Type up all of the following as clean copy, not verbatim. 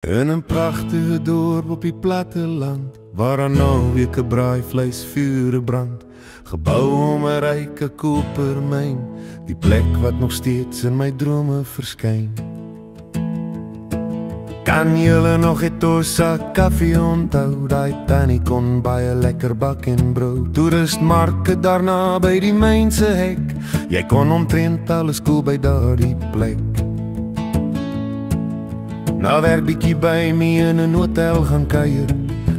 In 'n pragtige dorp op die platteland, waar aan naweke braaivleis vure brand, gebou om 'n ryke kopermyn, die plek wat nog steeds in my drome verskyn. Kan julle nog Etosa koffie onthou, daai tannie kon baie lekker bak en brou. Toeristmarke daarna by die myn se hek, jy kon omtrent alles koel by daardie plek. Nou werk bietjie by my in 'n hotel gaan kuier,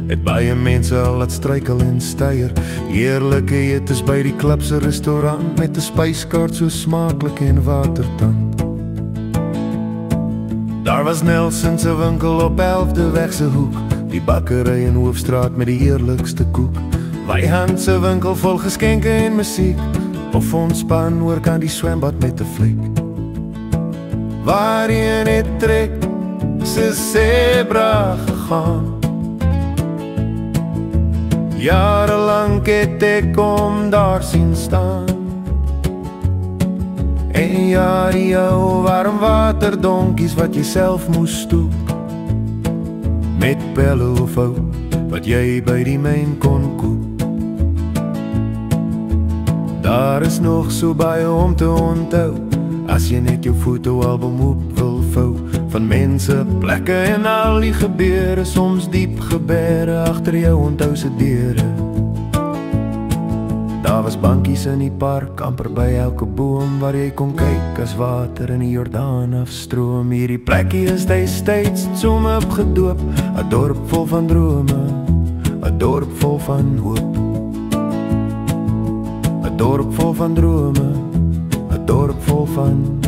het baie mense al laat struikel en steier. Heerlike etes by die klub se restaurant, met 'n spyskaart so smaaklik en watertand. Daar was Nelson se winkel op 11de weg se hoek, die bakkery in Hoofstraat met die eerlikste koek. Wyhand se winkel vol geskenke en musiek, of ontspan oor kan die swembad met 'n fliek. Waarheen het trek se zebra gegaan? Jarenlang het ek om daar sien staan. En ja, die ou warm waterdonkies wat jy self moes stoep, met pelle of ou wat jy by die myn kon koop. Daar is nog so baie om te onthou, as jy net jou fotoalbum op wil vou, van mense, plekke en al die gebeure, soms diep gebede agter jou onthou se deure. Daar was bankies in die park, amper by elke boom, waar jy kon kyk as water in die Jordaan afstroom. Hierdie plekkie is destyds som opgedoop, 'n dorp vol van drome, 'n dorp vol van hoop. 'n dorp vol van drome, 'n dorp vol van